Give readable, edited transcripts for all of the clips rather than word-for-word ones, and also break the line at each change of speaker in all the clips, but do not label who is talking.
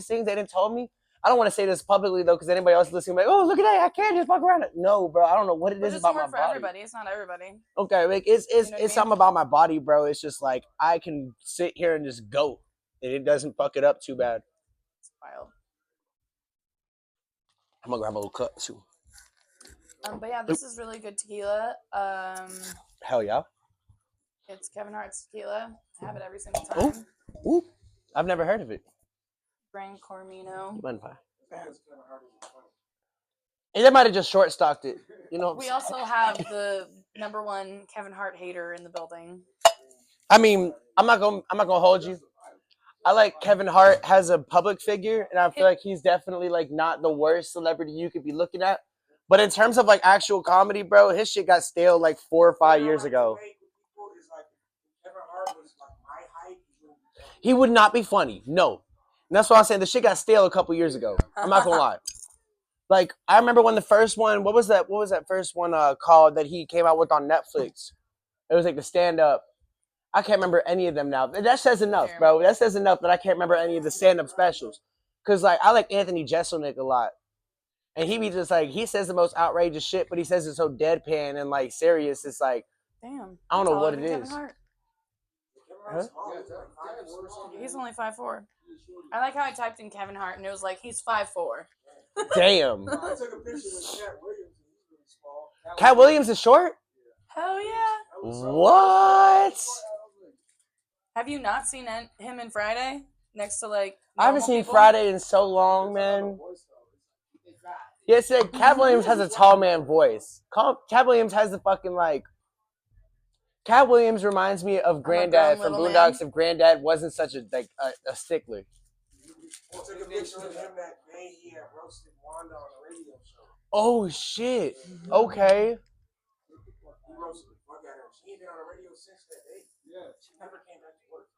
things they didn't tell me. I don't want to say this publicly though, because anybody else listening, like, oh, look at that, I can't just walk around it. No, bro, I don't know what it is about my body.
For everybody, it's not everybody.
Okay, like it's something about my body, bro. It's just like I can sit here and just go, and it doesn't fuck it up too bad.
It's wild.
I'm gonna grab a little cut too.
But yeah, this is really good tequila.
Hell yeah.
It's Kevin Hart's tequila. I have it every single time.
Ooh. I've never heard of it.
Gran Cormino.
And they might have just short stocked it. You know.
We also have the #1 Kevin Hart hater in the building.
I mean, I'm not gonna hold you. I like Kevin Hart as a public figure, and I feel like he's definitely like not the worst celebrity you could be looking at. But in terms of like actual comedy, bro, his shit got stale like 4 or 5 years ago. He would not be funny. No. And that's why I'm saying the shit got stale a couple years ago. I'm not gonna lie. Like, I remember when the first one, what was that first one called that he came out with on Netflix? It was like the stand-up. I can't remember any of them now. That says enough, bro. That says enough that I can't remember any of the stand-up specials. Because, like, I like Anthony Jeselnik a lot. And he be just like, he says the most outrageous shit, but he says it so deadpan and, like, serious. It's like,
damn.
I don't know what it is.
Huh? He's only 5'4". I like how I typed in Kevin Hart and it was like, he's 5'4".
Damn.
I took a picture with Cat Williams. He's really small.
Cat Williams is short?
Hell yeah.
What?
Have you not seen him in Friday? Next to like.
I haven't seen Friday in so long, man. Yes, Cat Williams has a tall man voice. Cat Williams has the fucking like. Cat Williams reminds me of Granddad from Boondocks. If Granddad wasn't such a like a stickler.
We'll take a picture of him that day he had roasted Wanda on the radio show.
Oh shit! Okay.
He roasted the fuck out of her. She ain't been on the radio since that day. Yeah. She never came back to work.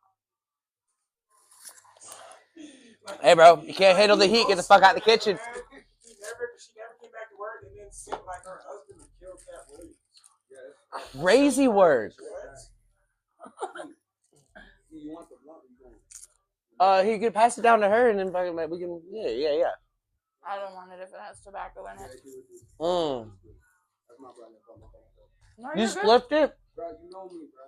Hey, bro, you can't handle the heat. Get the fuck out of the kitchen.
She never came back to work and then sent like her husband to kill Cat Williams.
Crazy work. He could pass it down to her and then fucking like we can yeah.
I don't want it if it has tobacco in it.
No, you flipped it? Bro, you know me, bro.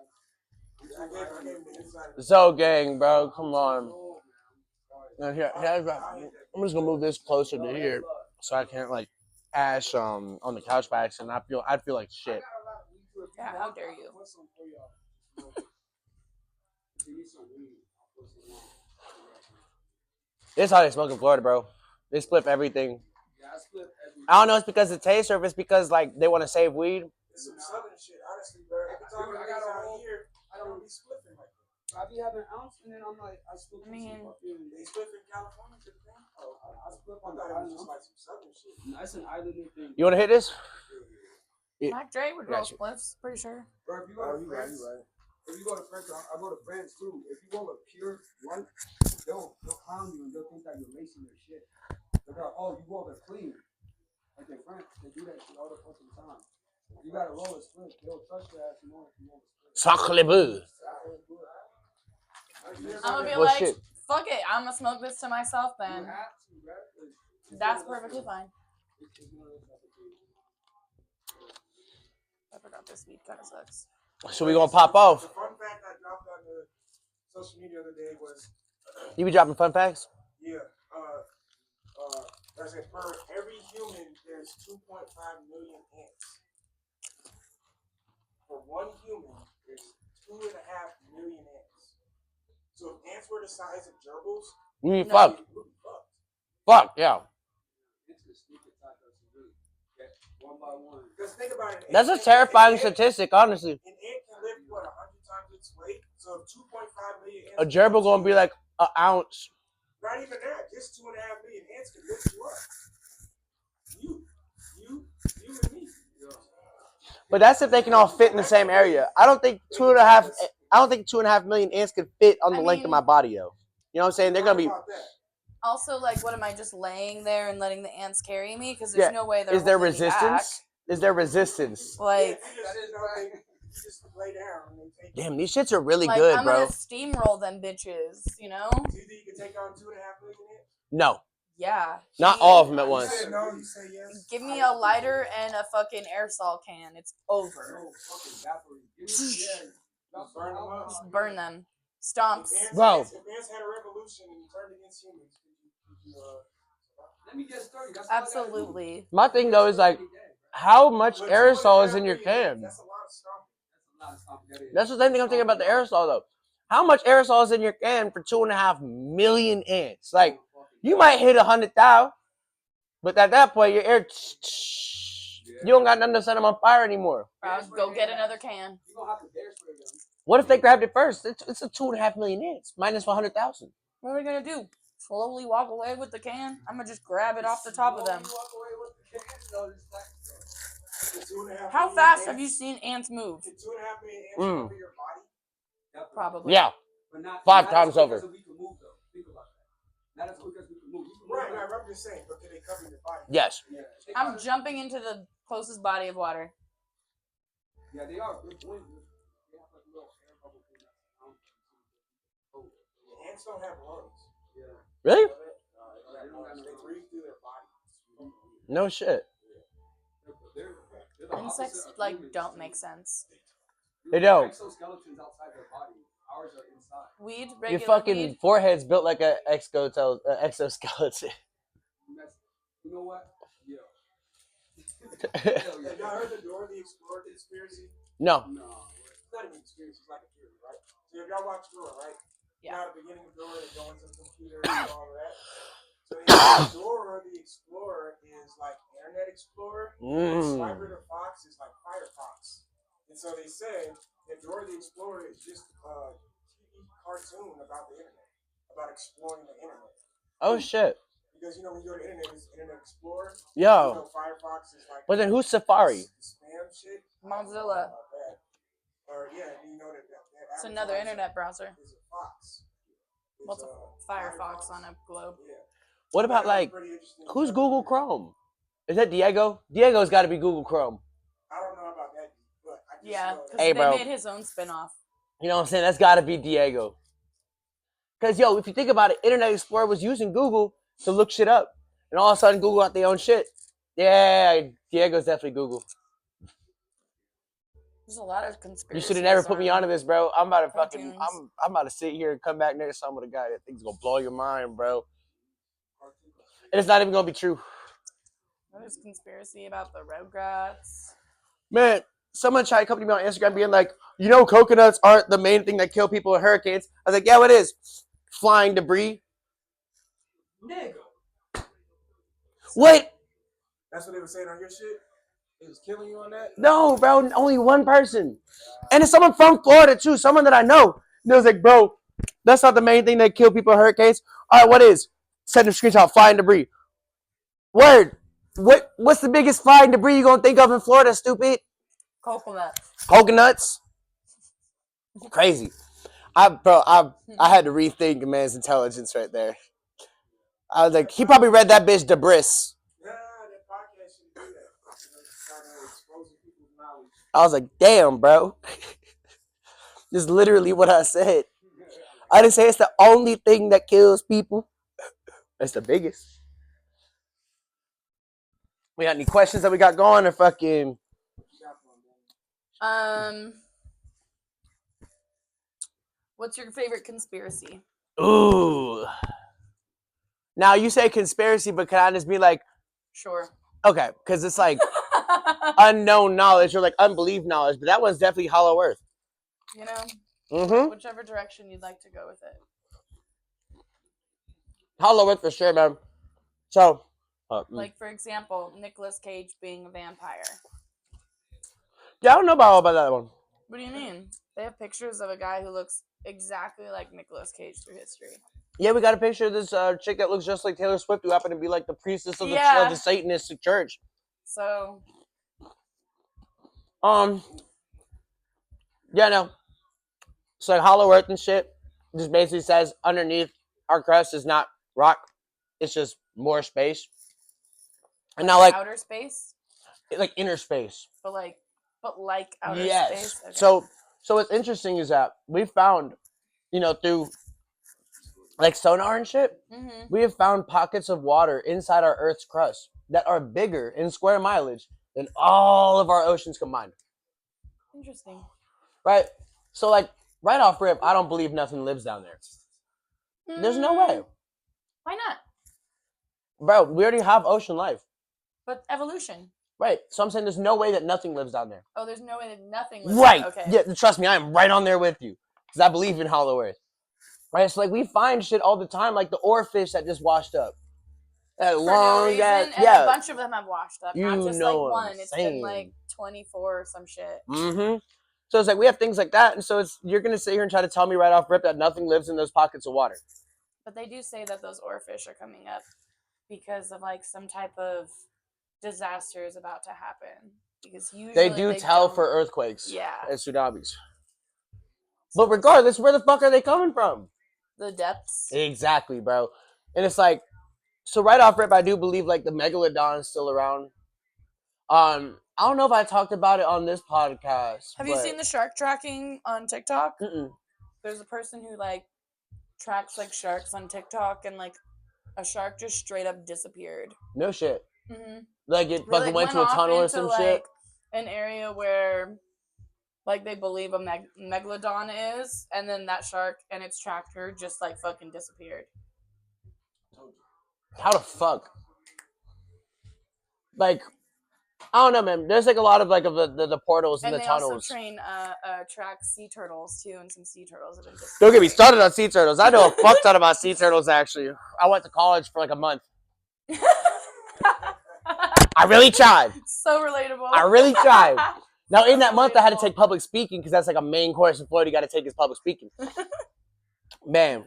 So gang, bro, come on. Now, here, I'm just gonna move this closer to here so I can't like ash on the couch by accident. I'd feel like shit.
Yeah, how dare you?
This is how they smoke in Florida, bro. They split everything. I don't know if it's because of taste or if it's because like they want to save weed.
It's some southern shit, honestly, bro. Every time I got out here, I don't be spliffing like that. I be having an ounce and then I'm like, I split. I mean, they spliff in California, too. Oh, I split on the island. Just like some southern shit. That's an islander thing.
You want to hit this?
Mac Dre would roll spliffs, pretty sure.
Bro, if you go to France, if you go to France, I go to France too. If you go with pure white, they'll clown you and they'll think that you're lacing their shit. They're like, oh, you go there clean. Like in France, they do that shit all the fucking time. You gotta roll a split. They'll trust your ass more if you roll a split.
Sacre bleu.
I'm gonna be like, shit. Fuck it, I'm gonna smoke this to myself then. That's perfectly fine. I forgot this weed kind of sucks.
So we gonna pop off.
The fun fact I dropped on the social media the other day was.
You be dropping fun facts?
Yeah. I said for every human, there's 2.5 million ants. For one human, there's 2.5 million ants. So if ants were the size of gerbils,
fuck. Fuck, yeah.
One by one. Because think about it.
That's a terrifying statistic, honestly.
An ant can live, 100 times its weight? So if 2.5 million ants.
A gerbil gonna be like an ounce.
Not even that. Just 2.5 million ants can lift you up. You and me.
But that's if they can all fit in the same area. I don't think 2.5 million ants could fit on the length of my body, yo. You know what I'm saying? They're gonna be.
Also, like, what am I just laying there and letting the ants carry me? Because there's no way they're.
Is there resistance? Is there resistance?
Like.
Just lay down and take
damn, these shits are really good,
I'm
bro.
I'm gonna steamroll them bitches, you know?
Do you think you can take on 2.5 million ants?
No,
Yeah.
not all of them at
You
once.
said no, you say yes.
Give me a lighter and a fucking aerosol can. It's over.
No, fucking evaporate. Yeah.
Just burn them up.
Just burn them. Stomps.
Bro.
If ants had a revolution and turned against humans, could you
Let me get started. That's
Absolutely.
My thing though is like, how much aerosol is in your can?
That's a lot of stomping.
a lot of stuff.
That's the same thing I'm thinking about the aerosol though. How much aerosol is in your can for 2.5 million ants? Like, you might hit 100,000, but at that point, your air, you don't got nothing to set them on fire anymore.
Go get another can.
You don't have to bear spray them.
What if they grabbed it first? It's a 2.5 million ants minus 100,000.
What are they gonna do? Slowly walk away with the can? I'm gonna just grab it off the top of them. How fast have you seen ants move?
Can 2.5 million ants cover your body?
Probably.
Yeah,
But not
5
not
times
as quick
over.
as we can move, though. Think about that. Not as quick as we can move. You can move
Right,
like-
I'm just saying, but can they cover your body?
yes.
Yeah.
I'm jumping into the closest body of water.
Yeah, they are. They're buoyant. They have like little air bubble thing.
Ants don't have lungs.
Yeah.
Really?
They breathe through their body.
No shit.
They're the
Insects
opposite of
like
humans.
don't make sense.
They don't.
Exoskeletons outside their body. Ours are inside.
Weed,
Your
regular
fucking
weed.
forehead's built like an exoskeleton.
You know what? Yeah.
Have y'all heard the Dora the Explorer conspiracy?
No.
No.
It's not even a conspiracy, it's like a theory, right? So if y'all watch Dora, right?
Yeah.
Now at the beginning of Dora, they go into the computer and all of that. So they say Dora the Explorer is like Internet Explorer, and Sniper the Fox is like Firefox. And so they say that Dora the Explorer is just a TV cartoon about the internet, about exploring the internet.
Oh shit.
Because when you go to the internet, it's Internet Explorer.
Yo.
Firefox is like.
But then who's Safari?
Spam shit.
Mozilla.
Or yeah, you know that.
It's another internet browser.
Is a fox.
What's a Firefox on a globe?
Yeah.
What about like, who's Google Chrome? Is that Diego? Diego's got to be Google Chrome.
I don't know about that, but I just
Yeah,
know that.
because
Hey,
they
bro.
made his own spinoff.
You know what I'm saying? That's got to be Diego. Because, yo, if you think about it, Internet Explorer was using Google to look shit up. And all of a sudden, Google got their own shit. Yeah, Diego's definitely Google.
There's a lot of conspiracies.
You should have never put me onto this, bro. I'm about to fucking,
cartoons.
I'm about to sit here and come back next time with a guy that thinks gonna blow your mind, bro. And it's not even gonna be true.
There's conspiracy about the Rugrats.
Man, someone tried to come to me on Instagram being like, you know, coconuts aren't the main thing that kill people in hurricanes. I was like, yeah, what is? Flying debris.
Nigga.
What?
That's what they were saying on your shit. It was killing you on that.
No, bro, only one person. And it's someone from Florida, too, someone that I know. And it was like, bro, that's not the main thing that kill people in hurricanes. All right, what is? Send a screenshot, flying debris. Word. What's the biggest flying debris you gonna think of in Florida, stupid?
Coconut.
Coconuts? Crazy. I had to rethink a man's intelligence right there. I was like, he probably read that bitch debris.
Nah, that podcast should do that. Kind of exposing people's knowledge.
I was like, damn, bro. Just literally what I said. I didn't say it's the only thing that kills people. It's the biggest. We got any questions that we got going or fucking?
What's your favorite conspiracy?
Ooh. Now you say conspiracy, but can I just be like,
Sure.
okay, because it's like unknown knowledge or like unbelieved knowledge, but that one's definitely Hollow Earth.
You know,
Mm-hmm.
whichever direction you'd like to go with it.
Hollow Earth for sure, man. So,
Like, for example, Nicolas Cage being a vampire.
yeah, I don't know about that one.
What do you mean? They have pictures of a guy who looks exactly like Nicolas Cage through history.
Yeah, we got a picture of this chick that looks just like Taylor Swift, who happened to be like the priestess of
Yeah.
of the Satanistic church.
So,
yeah, no. It's like Hollow Earth and shit. It just basically says underneath our crust is not rock; it's just more space. And now, like
outer space,
inner space.
but like outer
Yes.
space. Okay.
So what's interesting is that we found, through like sonar and shit,
Mm-hmm.
we have found pockets of water inside our Earth's crust that are bigger in square mileage than all of our oceans combined.
Interesting.
Right? So, like, right off rip, I don't believe nothing lives down there. There's no way.
Why not?
Bro, we already have ocean life.
But evolution.
Right. So I'm saying there's no way that nothing lives down there.
Oh, there's no way that nothing lives
Right.
Okay.
Yeah, trust me, I am right on there with you. Because I believe in Hollow Earth. Right? So, like, we find shit all the time, like the oarfish that just washed up. That
For
long
no reason,
ass,
and
yeah.
a bunch of them have washed up.
You
Not just
know
like
what
one.
I'm
It's
saying.
been like 24 or some shit.
Mm-hmm. So it's like we have things like that, and so it's you're gonna sit here and try to tell me right off rip that nothing lives in those pockets of water.
But they do say that those oarfish are coming up because of like some type of disaster is about to happen. Because usually
They do tell
don't-
for earthquakes,
Yeah.
and tsunamis. But regardless, where the fuck are they coming from?
The depths.
Exactly, bro. And it's like, so right off rip, I do believe like the megalodon is still around. I don't know if I talked about it on this podcast.
Have you seen the shark tracking on TikTok?
Mm-mm.
There's a person who like tracks like sharks on TikTok, and like a shark just straight up disappeared.
No shit.
Mm-hmm.
Like it fucking went to a
off
tunnel or
into,
some
like,
shit.
An area where like they believe a megalodon is, and then that shark and its tractor just like fucking disappeared.
How the fuck? Like, I don't know, man. There's like a lot of like of the portals and the
they
tunnels.
also track sea turtles too, and some sea turtles have been disappearing.
Don't get me started on sea turtles. I know a fuck ton about sea turtles. Actually, I went to college for like a month. I really tried.
So relatable.
I really tried. Now, in that month, I had to take public speaking because that's like a main course in Florida. You got to take is public speaking. Man,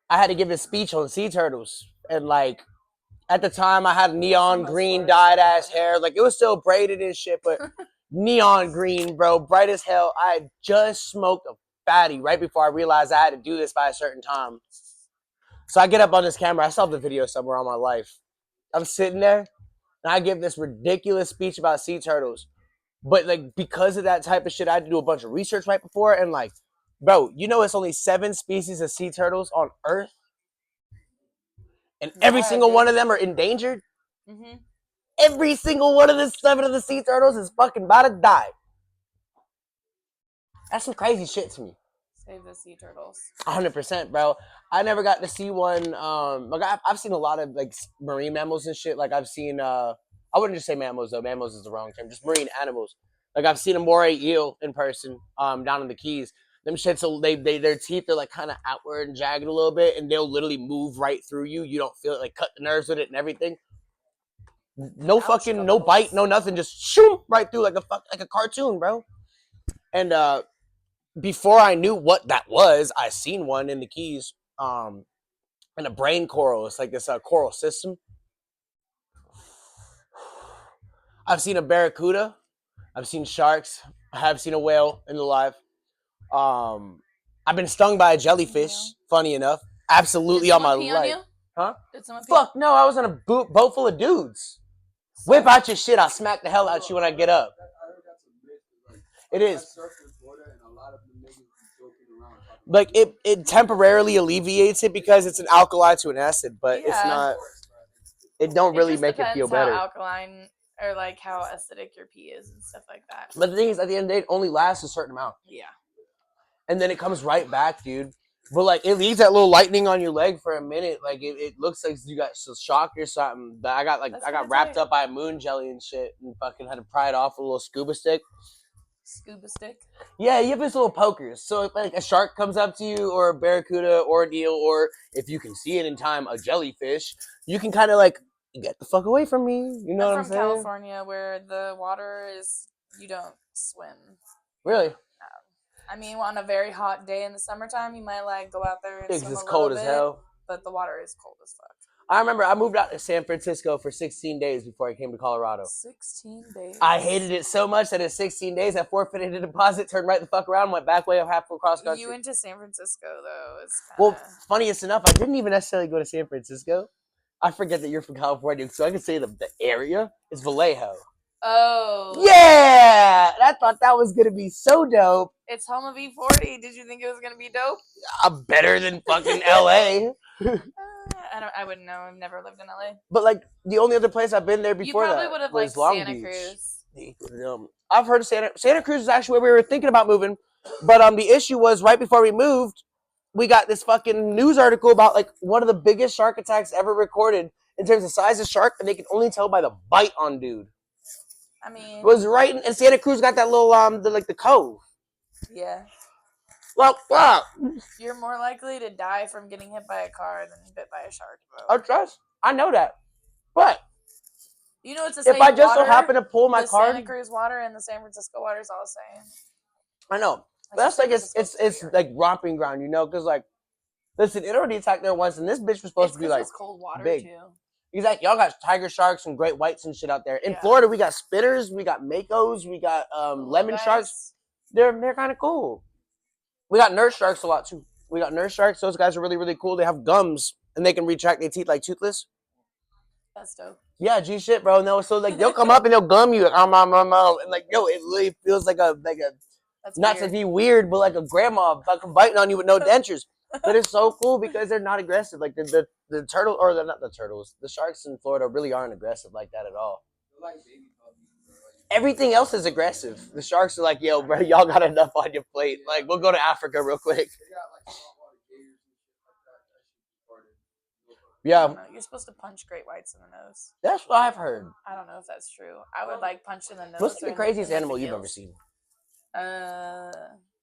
I had to give this speech on sea turtles, and like at the time, I had neon green dyed ass hair. Like it was still braided and shit, but neon green, bro, bright as hell. I had just smoked a fatty right before I realized I had to do this by a certain time. So I get up on this camera. I still have the video somewhere on my life. I'm sitting there, and I give this ridiculous speech about sea turtles. But like because of that type of shit, I had to do a bunch of research right before. And like, bro, you know it's only 7 species of sea turtles on Earth, and every single one of them are endangered.
Mm-hmm.
Every single one of the 7 of the sea turtles is fucking about to die. That's some crazy shit to me.
Save the sea turtles.
100%, bro. I never got to see one. Like I've seen a lot of like marine mammals and shit. Like I've seen. I wouldn't just say mammals though. Mammals is the wrong term. Just marine animals. Like I've seen a moray eel in person. Down in the Keys. Them shits. So their teeth are like kind of outward and jagged a little bit, and they'll literally move right through you. You don't feel it. Like cut the nerves with it and everything. No fucking no bite, no nothing. Just shoom right through like a cartoon, bro. And before I knew what that was, I seen one in the Keys, and a brain coral. It's like this coral system. I've seen a barracuda. I've seen sharks. I have seen a whale in the live. I've been stung by a jellyfish. Funny enough, absolutely on my life. Huh?
Did someone pee?
Fuck no! I was on a boat full of dudes. Whip out your shit. I'll smack the hell out you when I get up. It is. Like it temporarily alleviates it because it's an alkali to an acid, but it's not. It don't really make it feel better.
How alkaline or like how acidic your pee is and stuff like that.
But the thing is, at the end of the day, it only lasts a certain amount.
Yeah.
And then it comes right back, dude. But like it leaves that little lightning on your leg for a minute. Like it looks like you got shocked or something. But I got wrapped up by a moon jelly and shit, and fucking had to pry it off with a little scuba stick.
Scuba stick?
Yeah, you have these little pokers. So if like a shark comes up to you, or a barracuda, or a eel, or if you can see it in time, a jellyfish, you can kind of like get the fuck away from me. You know what I'm saying?
I'm from California, where the water is you don't swim.
Really?
I mean, on a very hot day in the summertime, you might like go out there and swim
It's
a
cold
little
as
bit,
hell.
But the water is cold as fuck.
I remember I moved out to San Francisco for 16 days before I came to Colorado.
16 days.
I hated it so much that in 16 days I forfeited a deposit, turned right the fuck around, went back way up half across country.
You went to San Francisco though. It's
Well, funniest enough, I didn't even necessarily go to San Francisco. I forget that you're from California, so I can say the area is Vallejo.
Oh.
Yeah, I thought that was gonna be so dope.
It's home of E40. Did you think it was gonna be dope?
Better than fucking LA.
I wouldn't know. I've never lived in LA.
But like the only other place I've been there
You
before
probably
that
would have
was
liked
Long
Santa
Beach.
Cruz.
I've heard of Santa Cruz is actually where we were thinking about moving, but the issue was right before we moved, we got this fucking news article about like one of the biggest shark attacks ever recorded in terms of size of shark, and they can only tell by the bite on dude.
I mean,
It was right in Santa Cruz got that little the cove.
yeah.
Well, fuck.
You're more likely to die from getting hit by a car than bit by a shark, bro.
I trust. I know that, but
You know, it's the same
if I just so
water,
happen to pull my
the
card,
Santa Cruz water and the San Francisco water is all the same.
I know. But
That's
that's like
just
it's like romping ground, you know, because like listen, it already attacked there once, and this bitch was supposed
It's
to be
because
like
it's cold water
big.
too.
Exactly. Y'all got tiger sharks and great whites and shit out there. In
Yeah.
Florida, we got spitters, we got makos, we got lemon
Guys,
sharks. They're kind of cool. We got nurse sharks a lot too. We got nurse sharks. Those guys are really, really cool. They have gums and they can retract their teeth like Toothless.
That's dope.
Yeah, G shit, bro. No, so like they'll come up and they'll gum you, like, and like yo, it really feels like a
That's
not
weird.
to be weird, but like a grandma fucking biting on you with no dentures. But it's so cool because they're not aggressive. Like the turtle, or they're not the turtles. The sharks in Florida really aren't aggressive like that at all.
They're like baby puppies, bro.
Everything else is aggressive. The sharks are like, yo, bro, y'all got enough on your plate. Like, we'll go to Africa real quick.
They got like saltwater gators and shit like that. That shit retarded.
I
Yeah,
don't know. You're supposed to punch great whites in the nose.
that's what I've heard.
I don't know if that's true. I would like punch in the nose.
What's
or
the craziest
in the
animal you've ever
gills.
seen?
Okay,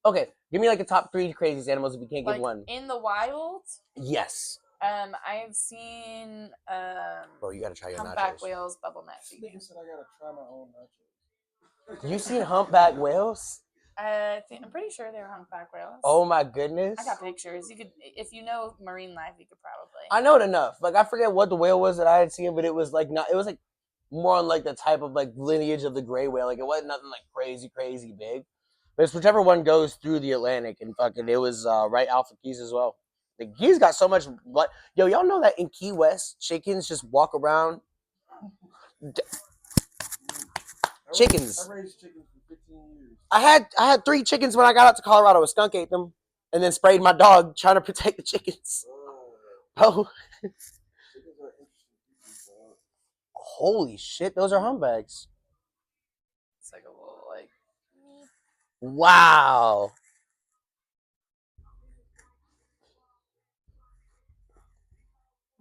Okay, give me like the top 3 craziest animals if you can't
like
give one.
in the wild.
Yes.
I've seen
Bro, you gotta try your
humpback
nachos.
whales bubble neck
This
feeding.
nigga said I gotta try my own nachos.
You seen humpback whales?
I'm pretty sure they're humpback whales.
Oh my goodness.
I got pictures. You could, if you know marine life, you could probably.
I know it enough. Like I forget what the whale was that I had seen, but it was like not. It was like more on like the type of like lineage of the gray whale. Like it wasn't nothing like crazy big. But it's whichever one goes through the Atlantic, and fucking it was right Alpha Keys as well. The Keys got so much. What yo, y'all know that in Key West, chickens just walk around. Chickens.
I raised chickens for 15 years.
I had 3 chickens when I got out to Colorado. A skunk ate them, and then sprayed my dog trying to protect the chickens. Oh,
Chickens are interesting creatures, bro.
holy shit! Those are humbags.
It's like a little like.
Wow.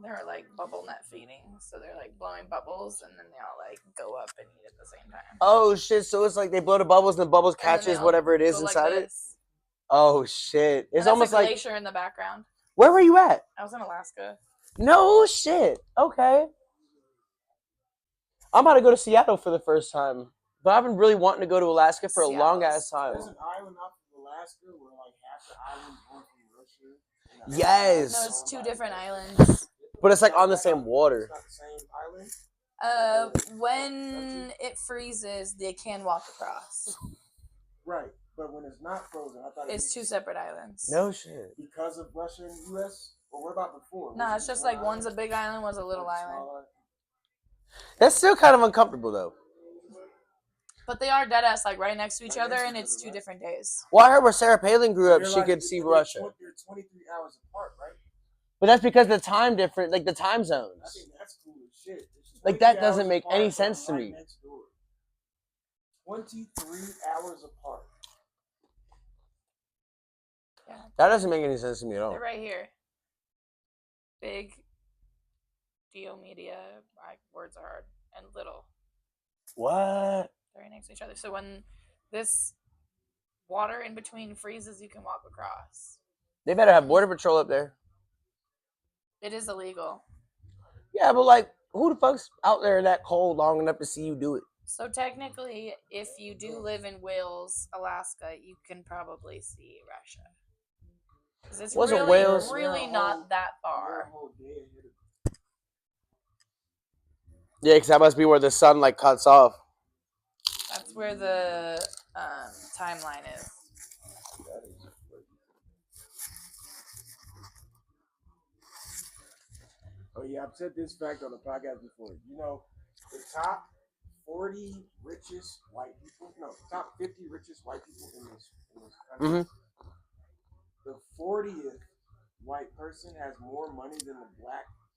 They're like bubble net feeding, so they're like blowing bubbles, and then they all like go up and eat at the same time.
Oh shit! So it's like they blow the bubbles, and the bubbles
And then
catches
they'll
whatever it is
go like
inside it.
this.
Oh shit!
And
It's
that's
almost
a
like
glacier in the background.
where were you at?
I was in Alaska.
No shit. Okay. I'm about to go to Seattle for the first time, but I've been really wanting to go to Alaska for a long ass time.
There's an island off of Alaska where like half the island going from Russia. and
Yes.
No, it's 2 different islands.
But it's like on the same water.
It's not the same island.
When it freezes, they can walk across.
Right, but when it's not frozen, I thought
It's 2 separate islands.
No shit.
because of Russia and U.S. Or what about before?
No,
Was
it's
it
just
one
like one's a
island?
big island, one's a little
One's a
island.
small
That's still kind of uncomfortable though.
But they are dead ass like right next to each other, and it's 2 different days.
Well, I heard where Sarah Palin grew up,
They're
she
like-
could see
they're
Russia.
They're 23 hours apart, right?
But that's because the time different, like the time
I
zones.
think that's cool as shit. It's
Like, that
23
doesn't
hours
make
apart,
any
but
sense to
right
me.
next door. 23 hours apart.
Yeah,
That doesn't make any sense to me at all.
they're right here. Big, Dio Media, words are hard, and little.
What?
They're right next to each other. So when this water in between freezes, you can walk across.
They better have border patrol up there.
It is illegal.
Yeah, but like, who the fuck's out there that cold long enough to see you do it?
So technically, if you do live in Wales, Alaska, you can probably see Russia. 'Cause it's
Wasn't
really,
Wales-
really not that
You're a
far.
whole day ahead of
Yeah, because that must be where the sun like cuts off.
That's where the timeline is.
Oh yeah, I've said this fact on the podcast before. You know, the top 40 richest white people. No, top 50 richest white people in this
Mhm.
country. The 40th white person has more money than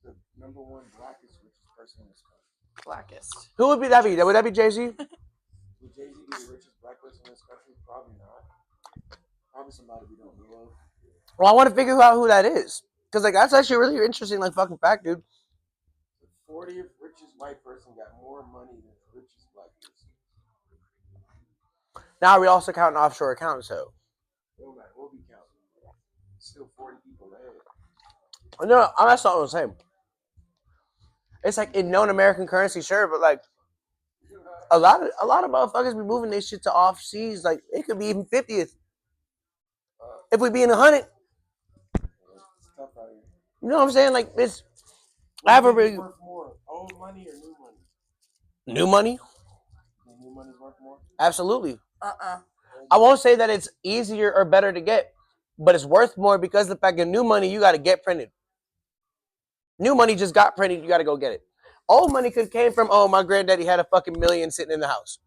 the number one blackest richest person in this country.
Blackest.
Who would be that? Would that be Jay-Z?
Would Jay-Z be the richest black person in this country? Probably not. Probably somebody we don't know of.
Well, I want to figure out who that is, because like that's actually a really interesting like fucking fact, dude.
The 40th richest white person got more money than the richest black person.
Now we also count offshore accounts, though.
We'll be counting. Still 40 people ahead.
No, that's not what I'm saying. It's like in known American currency, sure, but like a lot of motherfuckers be moving this shit to off seas. Like it could be even 50th. If we be in 100,
It's tough out here.
you know what I'm saying? Like it's
What do you think
average.
is worth more, old money or new money?
New money,
Think new money's worth more?
absolutely.
Uh-uh.
I won't say that it's easier or better to get, but it's worth more because the fact of new money you got to get printed. New money just got printed, you got to go get it. Old money could came from, oh, my granddaddy had a fucking million sitting in the house.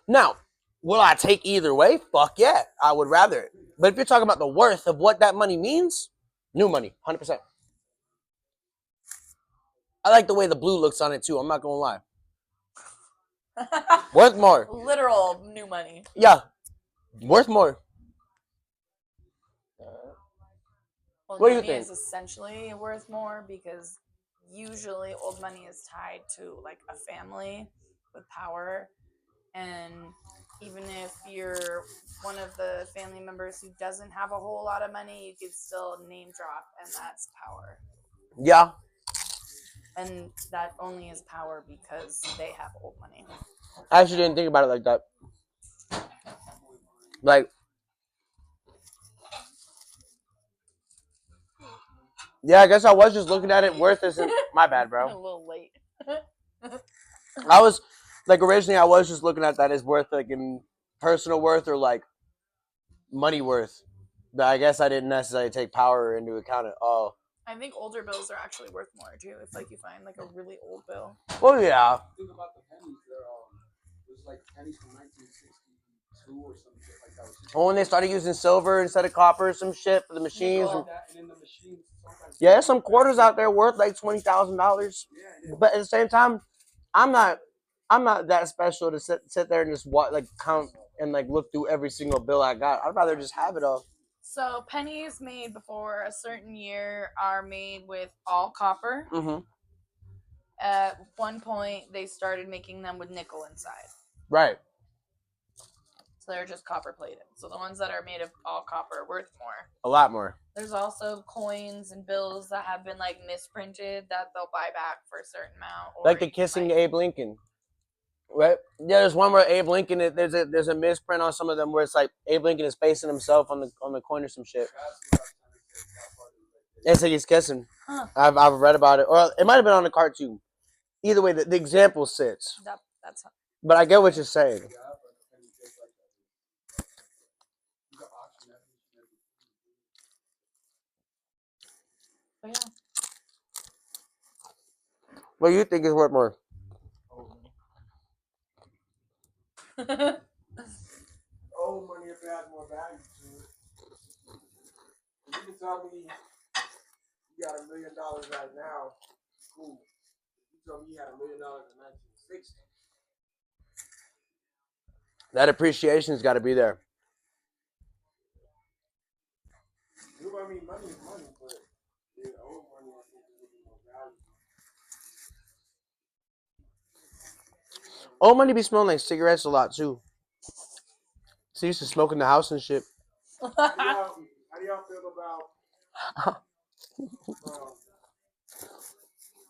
Now, will I take either way? Fuck yeah, I would rather it. But if you're talking about the worth of what that money means, new money, 100%. I like the way the blue looks on it too. I'm not gonna lie. Worth more.
Literal new money.
Yeah, worth more.
Old
What do you
money
think?
is essentially worth more because usually old money is tied to like a family with power, and even if you're one of the family members who doesn't have a whole lot of money, you can still name drop, and that's power.
Yeah,
And that only is power because they have old money.
I actually didn't think about it like that. Like, yeah, I guess I was just looking at it. Worth isn't my bad,
A
bro.
little late.
I was like originally I was just looking at that as worth like in personal worth or like money worth. But I guess I didn't necessarily take power into account at all.
I think older bills are actually worth more too. If like you find like a really old bill.
Well, yeah.
Think about the pennies. There's like pennies from 1962 or some shit like that.
Well, when they started using silver instead of copper, or some shit for the machines.
Nickel.
And in the machines, sometimes
Yeah, there's some quarters out there worth like $20,000.
Yeah,
But at the same time, I'm not that special to sit there and just like count and like look through every single bill I got. I'd rather just have it all.
So pennies made before a certain year are made with all copper.
Mm-hmm.
At one point, they started making them with nickel inside.
Right.
So they're just copper plated. So the ones that are made of all copper are worth more.
A lot more.
There's also coins and bills that have been like misprinted that they'll buy back for a certain amount. Or
Like the kissing Abe Lincoln. Right? Yeah, there's one where Abe Lincoln. There's a misprint on some of them where it's like Abe Lincoln is facing himself on the coin or some shit. It's like he's kissing.
Huh.
I've read about it, or it might have been on the cartoon. Either way, the example sits.
That's
But I get what you're saying.
but yeah.
What do you think is worth more?
Old money if it has more value to it. If you can tell me you got $1 million right now, cool. If you tell me you had $1 million in 1960.
That appreciation's got to be there.
I mean, money is money, but yeah, old money I think is a little more valuable.
Old money be smelling like cigarettes a lot too. So used to smoke in the house and shit.
How do y'all feel about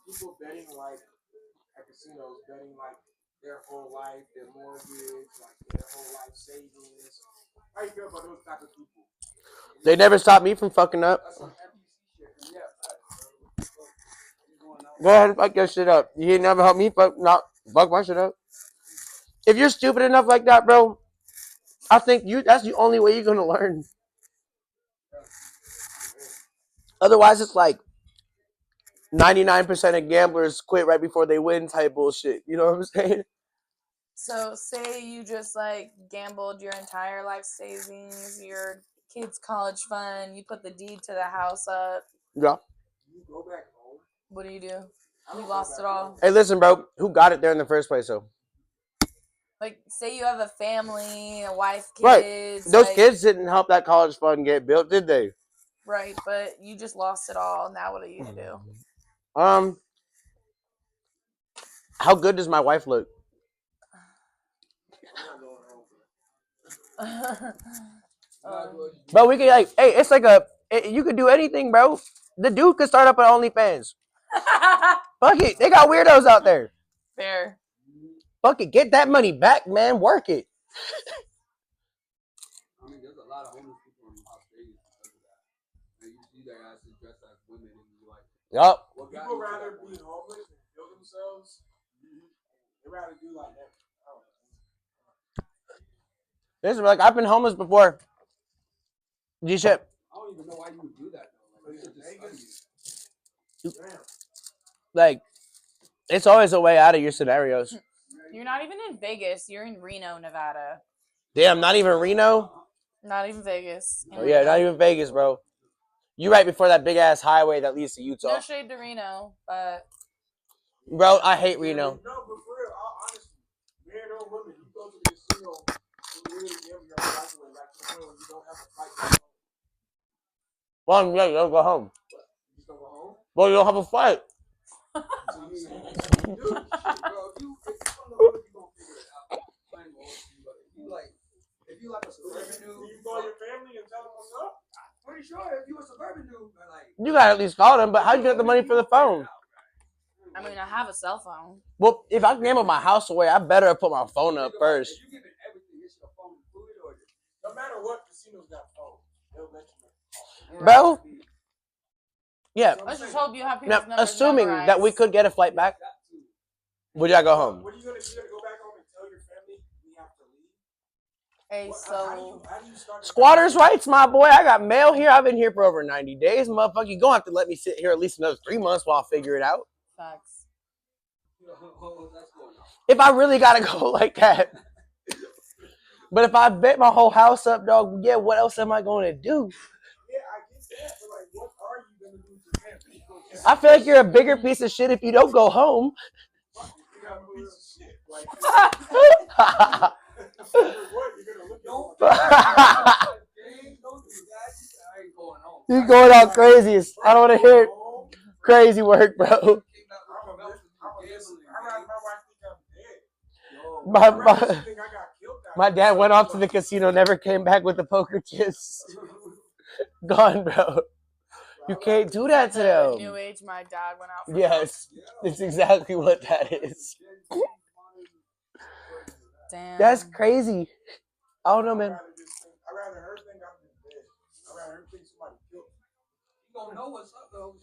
people betting like at casinos, betting like their whole life, their mortgage, like their whole life savings? How you feel about those type of people?
They never stopped me from fucking up.
That's some NBC shit. Yeah.
Go ahead and fuck your shit up. You ain't never helped me fuck my shit up. If you're stupid enough like that, bro, I think that's the only way you're gonna learn. Otherwise, it's like 99% of gamblers quit right before they win type bullshit. You know what I'm saying?
So say you just like gambled your entire life savings, your kids' college fund, you put the deed to the house up.
Yeah.
You go back home.
What do?
I
You
don't
lost
go
it
back
all.
home.
Hey, listen, bro. Who got it there in the first place, though?
Like, say you have a family, a wife,
Right.
kids.
Those
like,
kids didn't help that college fund get built, did they?
Right, but you just lost it all. Now what are you gonna
How good does my wife look?
I'm not going home.
do?
Bro, we could like, hey, it's like you could do anything, bro. The dude could start up an OnlyFans. Fuck it, they got weirdos out there.
Fair.
Fuck it, get that money back, man. Work it.
I mean, there's a lot of homeless people in Las Vegas because of that. And you see their asses dressed as women, and you're like,
Yup.
what got
People
you to
rather
that
be
point?
homeless and kill themselves. They rather do like that. I don't know.
This is like I've been homeless before. G-Ship.
I don't even know why you would do that though. Like, you should just
Vegas.
study
Damn.
Like, it's always a way out of your scenarios.
You're not even in Vegas. You're in Reno, Nevada.
Damn, not even Reno.
Not even Vegas. In
Oh yeah,
Reno.
not even Vegas, bro. You right before that big ass highway that leads to Utah.
No shade to Reno, but
Bro, I hate Reno.
No, but for real, honestly, man or woman, you go to the casino and you really gamble your whole life away, like to the point where you don't have to fight.
Well, yeah, you'll go home.
You just don't go home.
Well, you don't have a fight.
So you saying you do.
Shit, bro, if you from the hood, you gonna figure it out. I ain't gonna hold you, but if you like a suburban dude,
You call your family and tell them what's up.
pretty sure if you a suburban dude, but like,
You gotta at least call them, but how'd you get the money for the phone?
I mean, I have a cell phone.
Well, if I gamble my house away, I better have put my phone up first.
If you giving everything, is your phone included or just
No matter what, casinos got phone. They'll let you know.
Bro? Yeah.
Let's just hope you have
Now,
people's numbers
assuming
memorized.
that we could get a flight back, would y'all go home?
What are you gonna do? You gonna go back home and tell your family we have to leave?
Hey,
How do you start?
Squatters' rights, my boy. I got mail here. I've been here for over 90 days. Motherfucker, you gonna have to let me sit here at least another 3 months while I figure it out.
Facts.
If I really gotta go like that. But if I bet my whole house up, dog, yeah, what else am I gonna do?
Yeah, I get that, but like, what are you gonna do with your family?
I feel like you're a bigger piece of shit if you don't go home.
You got a piece of shit. Like,
What?
what? You're gonna look
don't
at
do that. I ain't going home.
You going out crazy. I don't want to hear it. Crazy work, bro.
I'd rather my wife think I'm dead.
My,
I'd rather she
my,
think I got killed out
my
there.
dad went off to the casino, never came back with the poker chips. Gone, bro. You can't do that to
The new
them.
age my dad went out for.
Yes, it's exactly what that is.
Damn.
That's crazy. I don't know, man.
I'd rather her think I'm dead. I'd rather her think somebody killed me.
You don't know what's up though.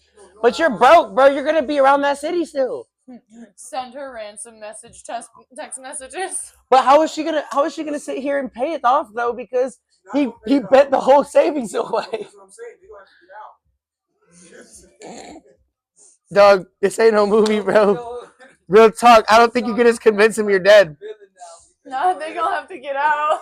But you're broke, bro. You're gonna be around that city still.
Send her ransom message, text messages.
But how is she gonna sit here and pay it off though? Because he bet the whole savings away.
That's what I'm saying. They gonna have to get out.
Dog, this ain't no movie, bro. Real talk. I don't think you can just convince him you're dead.
No, they gonna have to get out.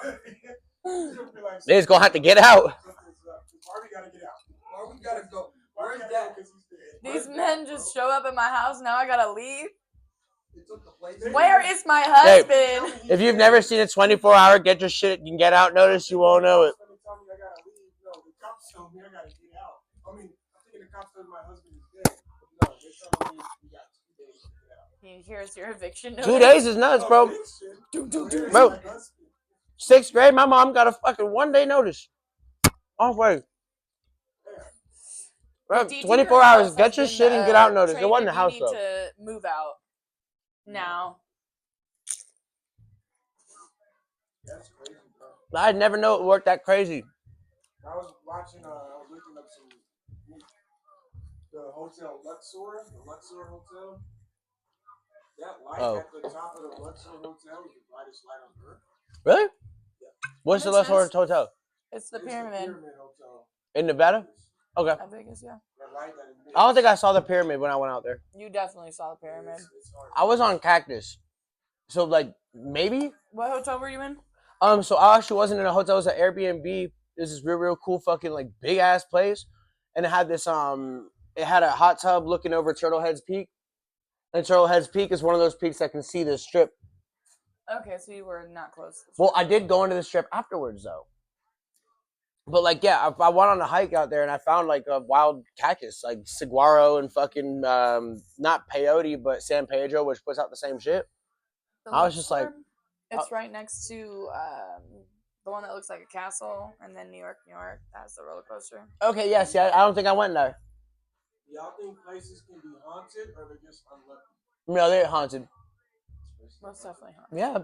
They just gonna have to get out.
Barbie gotta get out.
Barbie gotta go.
Barbie
Where's
gotta go
that?
because he's dead.
These men just show up at my house. Now I gotta leave.
It took the place.
Where is my husband?
If you've never seen a 24-hour get your shit and get out notice, you won't know it.
Tell me I gotta leave. No, the cops told me I gotta get out. I mean, I'm thinking the cops told me my husband is dead. No, they told me we got 2 days to get out.
Here's your eviction notice.
2 days is nuts, bro. Bro, 6th grade, my mom got a fucking 1-day notice. Off way. Bro,
DT
24
house
hours. Get
has
your
been,
shit and get out notice. It
traded.
wasn't the
You
house
need
though.
to move out now.
That's crazy, bro.
I'd never know it worked that crazy.
I was watching, I was looking up the hotel Luxor, the Luxor Hotel. That light at the top of the Luxor Hotel is the brightest light on earth.
Really? What's the
That makes
Luxor
sense.
Hotel?
It's the
It's
pyramid.
Pyramid Hotel.
In Nevada? Okay.
At Vegas, yeah.
That light that emits.
I don't think I saw the pyramid when I went out there.
You definitely saw the pyramid.
It's hard.
I was on Cactus. So like maybe.
What hotel were you in?
So I actually wasn't in a hotel. It was an Airbnb. It was this real cool fucking like big ass place, and it had this it had a hot tub looking over Turtle Heads Peak, and Turtle Heads Peak is one of those peaks that can see the strip.
Okay, so you were not close.
Well, I did go into the strip afterwards though. But like, yeah, I went on a hike out there and I found like a wild cactus, like saguaro and fucking not peyote, but San Pedro, which puts out the same shit.
The
I was just like,
Luxor, it's right next to the one that looks like a castle, and then New York, that's the roller coaster.
okay, yes, yeah, I don't think I went there.
Y'all think places can be haunted or they're just unlucky?
No, they're haunted.
Most definitely haunted.
Yeah,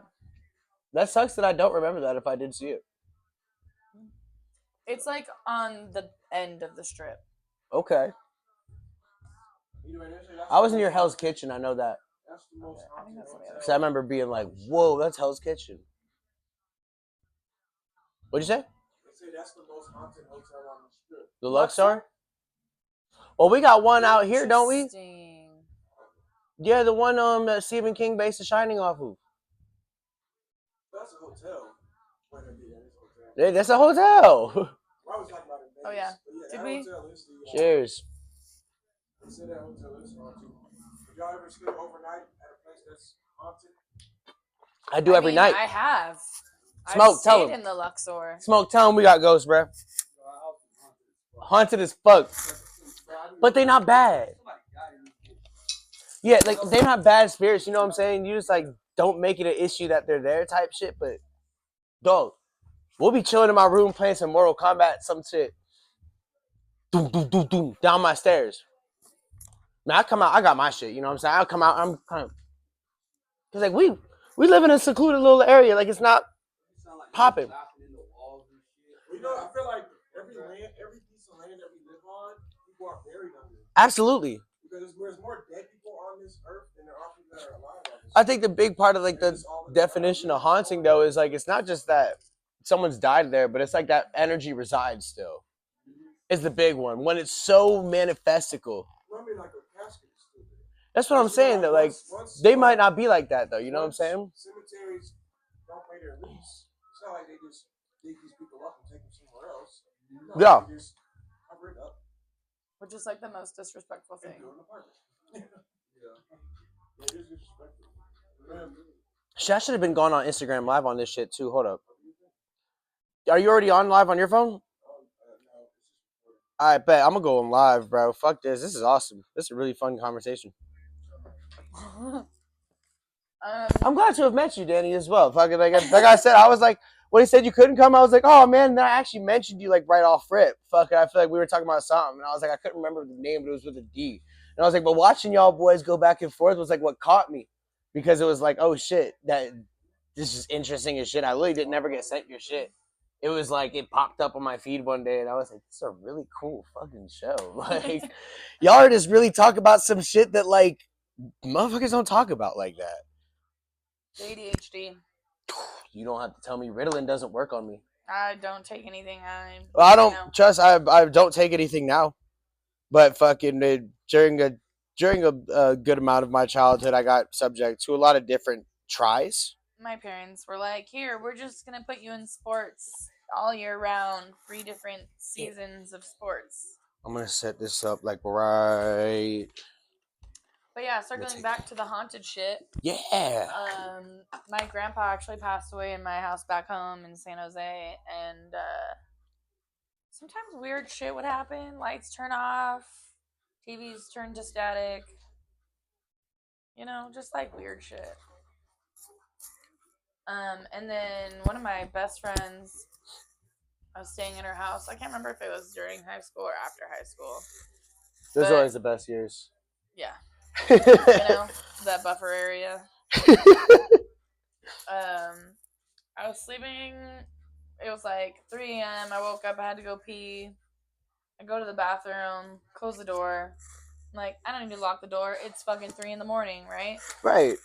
that sucks that I don't remember that if I did see it.
It's like on the end of the strip.
Okay, I was near Hell's Kitchen. I know that.
That's the most
I think that's on the other
Because I remember being like, "Whoa, that's Hell's Kitchen." What'd you say?
They say that's the most haunted hotel on the strip.
The Luxor? Well, we got one out here, don't we?
Interesting.
Yeah, the one that Stephen King based The Shining off of.
That's a hotel. Wait, hotel.
Yeah, that's a hotel.
I was talking about it in
Oh,
Vegas,
yeah.
but
Did
that
we?
hotel is the,
Cheers.
They said that hotel is haunted. Did y'all ever stay overnight at a place that's haunted?
I do every night.
I have.
Smoke,
I've
tell
stayed
him.
in the Luxor.
Smoke, tell them we got ghosts, bruh. Haunted as fuck. But they not bad. Yeah, like, they're not bad spirits, you know what I'm saying? You just, like, don't make it an issue that they're there type shit, but, dog, we'll be chilling in my room playing some Mortal Kombat, some shit. Doom, doom, doom, doom, down my stairs. Man, I come out, I got my shit, you know what I'm saying? I'll come out, I'm kind of, because, like, we live in a secluded little area, like, it's not popping.
You know, I feel like every piece of land that we live on, people are buried under it.
Absolutely.
Because there's more dead people on this earth than there are people that are alive on this
I think the big part of like the definition of haunting though is like it's not just that someone's died there, but it's like that energy resides still. Is the big one when it's so manifestical. That's what I'm saying though. Like they might not be like that though. You know what I'm saying?
Cemeteries don't pay their lease. It's not like they just dig these people up and take them somewhere else. No,
Yeah.
they just cover it up.
Which is like the most disrespectful thing.
Yeah, it is disrespectful.
Shit, I should have been going on Instagram live on this shit too. Hold up. Are you already on live on your phone? I bet I'm gonna go on live, bro. Fuck this. This is awesome. This is a really fun conversation. I'm glad to have met you, Danny, as well. Fucking like I said, I was like, when he said you couldn't come, I was like, oh man, and then I actually mentioned you like right off rip. Fucking, I feel like we were talking about something, and I was like, I couldn't remember the name, but it was with a D. And I was like, but watching y'all boys go back and forth was like what caught me, because it was like, oh shit, that this is interesting as shit. I literally didn't never get sent your shit. It was like it popped up on my feed one day, and I was like, this is a really cool fucking show. Like, y'all are just really talk about some shit that like motherfuckers don't talk about like that.
ADHD.
You don't have to tell me Ritalin doesn't work on me.
I don't take anything.
I don't trust. I don't take anything now, but fucking during a good amount of my childhood, I got subject to a lot of different tries.
My parents were like, "Here, we're just gonna put you in sports all year round, 3 different seasons of sports."
I'm gonna set this up like right.
But yeah, circling back to the haunted shit.
Yeah.
My grandpa actually passed away in my house back home in San Jose, and sometimes weird shit would happen. Lights turn off, TVs turn to static. You know, just like weird shit. And then one of my best friends, I was staying in her house. I can't remember if it was during high school or after high school.
Those are always the best years.
Yeah. You know, that buffer area. I was sleeping. It was like 3 a.m. I woke up. I had to go pee. I go to the bathroom, close the door. I'm like, I don't need to lock the door. It's fucking 3 in the morning, right?
Right.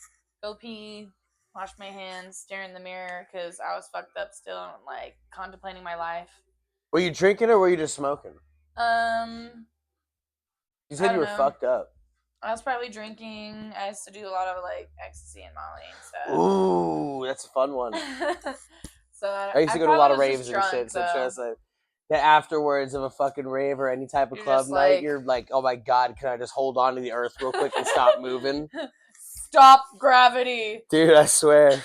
Go pee, wash my hands, stare in the mirror because I was fucked up still and like contemplating my life.
Were you drinking or were you just smoking? You said you were fucked up.
I was probably drinking. I used to do a lot of like ecstasy and Molly and stuff.
Ooh, that's a fun one.
So
I used to go to a
probably
lot of
was just
raves and
drunk,
shit. So
though.
trust like the afterwards of a fucking rave or any type of
You're
club
just
night,
like-
you're like, oh my god, can I just hold on to the earth real quick and stop moving?
Stop gravity.
Dude, I swear.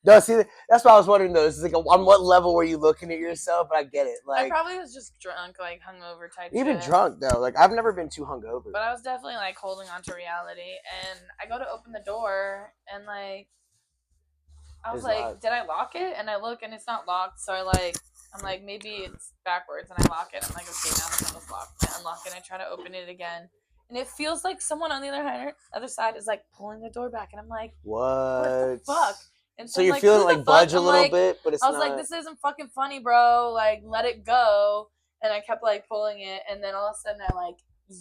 No, see, that's what I was wondering though. It's like, on what level were you looking at yourself? But I get it.
I
Like,
probably was just drunk, like hungover type
even
shit.
drunk though. Like, I've never been too hungover.
But I was definitely like holding on to reality, and I go to open the door, and like I was
It's
like,
locked.
did I lock it? And I look, and it's not locked. So I'm like, maybe it's backwards, and I lock it. I'm like, okay, now the handle's locked. I unlock it, and I try to open it again, and it feels like someone on the other side is like pulling the door back, and I'm like,
What?
the fuck? And
So
I'm
you're
like,
feeling
who the
like
fuck?
budge a
I'm
little
like-
bit, but it's
I was
not.
like, this isn't fucking funny, bro. Like, let it go. And I kept like pulling it, and then all of a sudden I like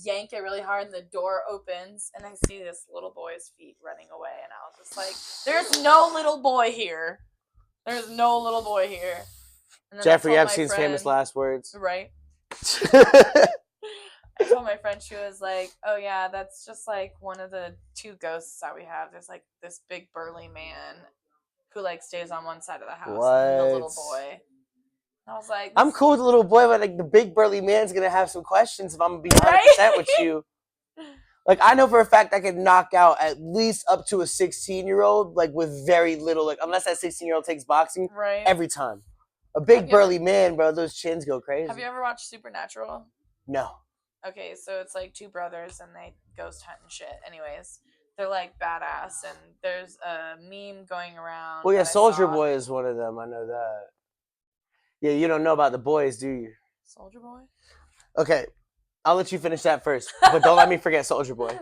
yank it really hard, and the door opens, and I see this little boy's feet running away, and I was just like, "There's no little boy here. There's no little boy here." And then
Jeffrey
I told my
Epstein's
friend-
famous last words.
right? I told my friend, she was like, "Oh yeah, that's just like one of the two ghosts that we have. There's like this big burly man who like stays on one side of the house, and then the little
What?
boy." I was like,
I'm cool with the little boy, but like the big burly man's gonna have some questions if I'm gonna be 100%
Right?
with you. Like, I know for a fact I can knock out at least up to a 16-year-old, like with very little, like unless that 16-year-old takes boxing,
Right.
every time. A big
Have you
burly man, bro, those chins go crazy.
Have you ever watched Supernatural?
No.
Okay, so it's like two brothers and they ghost hunt and shit. Anyways, they're like badass, and there's a meme going around.
Well, yeah,
that I
Soldier
saw.
Boy is one of them. I know that. Yeah, you don't know about the boys, do you?
Soldier Boy.
Okay, I'll let you finish that first, but don't let me forget Soldier Boy.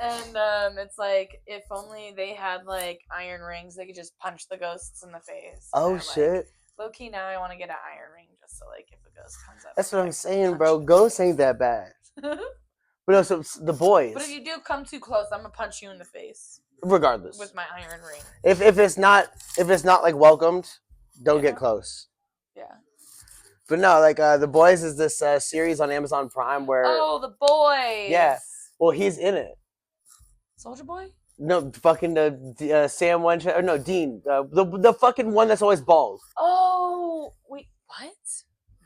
And it's like if only they had like iron rings, they could just punch the ghosts in the face. And
Oh
they're
shit.
Like, low key, now I want to get an iron ring just so like if a ghost comes up.
That's
I
what
can,
I'm saying,
punch
bro.
the
Ghosts
face.
ain't that bad. But no, so the boys.
But if you do come too close, I'm gonna punch you in the face
Regardless.
with my iron ring.
If it's not like welcomed, don't
Yeah.
get close.
Yeah.
But no, like the boys is this series on Amazon Prime where
Oh, the boys.
Yeah. well he's in it.
Soldier Boy.
No, fucking the Sam Winchester, or no, Dean, the fucking one that's always bald.
Oh, wait, what?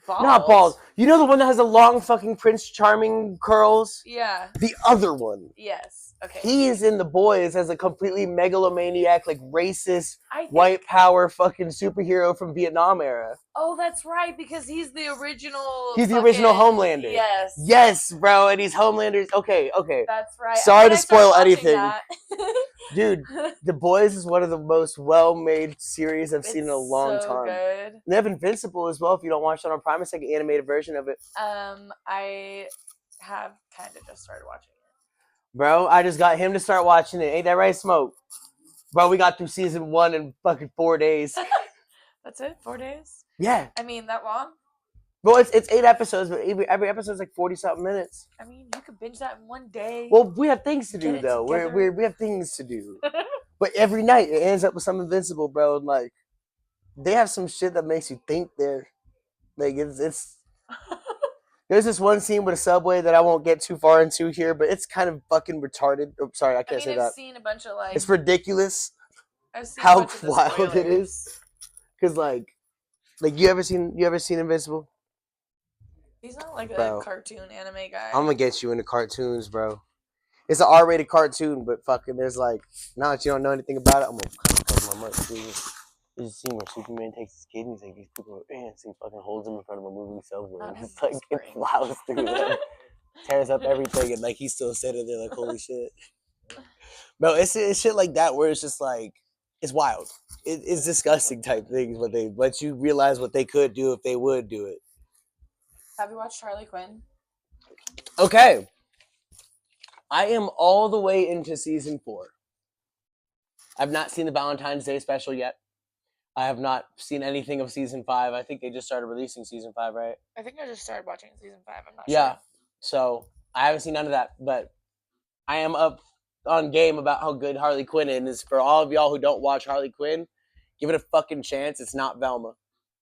Bald?
Not bald. You know the one that has the long fucking Prince Charming curls?
Yeah.
The other one.
Yes. Okay.
He is in the boys as a completely megalomaniac, like racist,
I think,
white power fucking superhero from Vietnam era.
Oh, that's right, because he's the original.
He's the original
fucking-
Homelander.
Yes.
Yes, bro, and he's Homelander's. Okay.
That's right.
Sorry
When
to
I started
spoil
watching
anything.
that-
Dude, The Boys is one of the most well-made series I've seen in a
It's
long
so
time.
Good.
And they have Invincible as well. If you don't watch it on Prime, it's like an animated version of it.
I have kind of just started watching it.
Bro, I just got him to start watching it. Ain't that right, Smoke? Bro, we got through season 1 in fucking 4 days.
That's it. 4 days.
Yeah.
I mean, that long?
Well, it's 8 episodes, but every episode's like 40-something minutes.
I mean, you could binge that in one day.
Well, we have things to
Get
do,
it
though.
together.
We have things to do. But every night, it ends up with some Invincible, bro. And, like, they have some shit that makes you think they're... Like, it's There's this one scene with a subway that I won't get too far into here, but it's kind of fucking retarded. Oh, sorry, I can't say
I've
that.
seen a bunch of like.
It's ridiculous
I've seen
how
a bunch of the
wild it
spoilers.
is. Cause like you ever seen Invincible?
He's not like a
Bro.
cartoon anime guy.
I'm gonna get you into cartoons, bro. It's an R-rated cartoon, but fucking there's like now that you don't know anything about it, I'm gonna cover my merch. There's a scene where Superman takes his kid and he's like, these people are ants. He fucking holds them in front of a moving subway.
Not
And
him
it's like, it
whispering.
plows through them, tears up everything, and like he's still sitting there like, holy shit. Bro, it's shit like that where it's just like, it's wild. It's disgusting type things when they let you realize what they could do if they would do it.
Have you watched Harley Quinn?
Okay. I am all the way into season 4. I've not seen the Valentine's Day special yet. I have not seen anything of season 5. I think they just started releasing season 5, right?
I think I just started watching season 5. I'm not
Yeah.
sure.
So I haven't seen none of that, but I am up on game about how good Harley Quinn is. For all of y'all who don't watch Harley Quinn, give it a fucking chance. It's not Velma.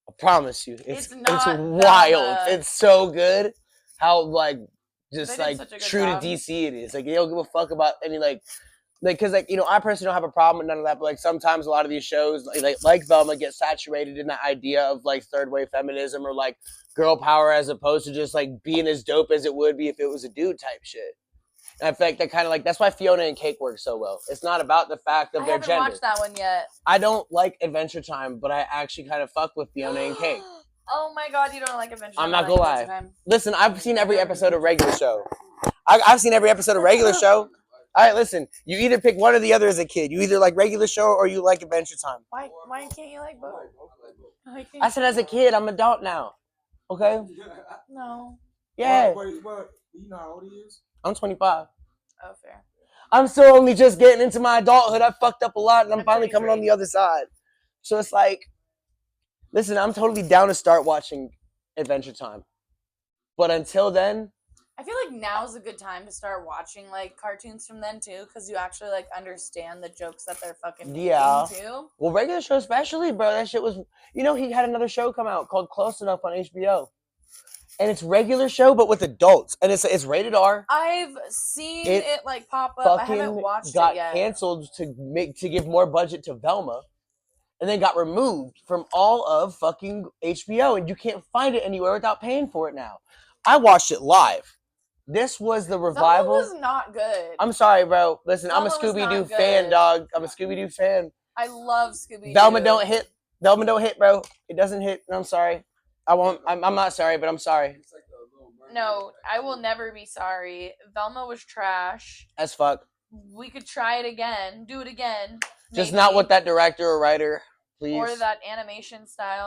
I promise you. It's
It's not
wild.
Velma.
It's so good. How like just
They did
like
such a good
true
job.
to DC it is. Like they don't give a fuck about any like because like I personally don't have a problem with none of that, but like sometimes a lot of these shows like Velma get saturated in that idea of like third wave feminism or like girl power as opposed to just like being as dope as it would be if it was a dude type shit. And I feel like that kind of like that's why Fiona and Cake work so well. It's not about the fact of
I
their
haven't
gender.
watched that one yet.
I don't like Adventure Time, but I actually kind of fuck with Fiona and Cake.
Oh my god, you don't like Adventure Time.
I'm not
I
gonna
like
lie.
Adventure Time.
Listen, I've seen every episode of Regular Show. I've seen every episode of Regular Show. All right, listen. You either pick one or the other as a kid. You either like Regular Show or you like Adventure Time.
Why can't you like both? Why can't
I said as a kid. I'm an adult now. Okay?
No.
Yeah.
But you know how old he is?
I'm 25.
Oh, fair.
I'm still only just getting into my adulthood. I fucked up a lot, and I'm
I'm
finally coming on
33.
the other side. So it's like, listen, I'm totally down to start watching Adventure Time. But until then,
I feel like now's a good time to start watching like cartoons from then too, because you actually like understand the jokes that they're fucking making too.
well, Regular Show especially, bro. That shit was, he had another show come out called Close Enough on HBO. And it's Regular Show, but with adults. And it's rated R.
I've seen
It
it like pop up. I haven't
Fucking
watched
got
it yet.
canceled to give more budget to Velma. And then got removed from all of fucking HBO. And you can't find it anywhere without paying for it now. I watched it live. This was the revival.
Velma was not good.
I'm sorry, bro. Listen, I'm a
Velma was not
Scooby-Doo
good.
fan, dog. I'm a Scooby-Doo fan.
I love Scooby-Doo.
Velma don't hit. Velma don't hit, bro. It doesn't hit. I'm sorry. I won't. I'm not sorry, but I'm sorry.
No, I will never be sorry. Velma was trash.
As fuck.
We could try it again. Do it again.
Just
maybe.
not with that director or writer, please.
Or that animation style.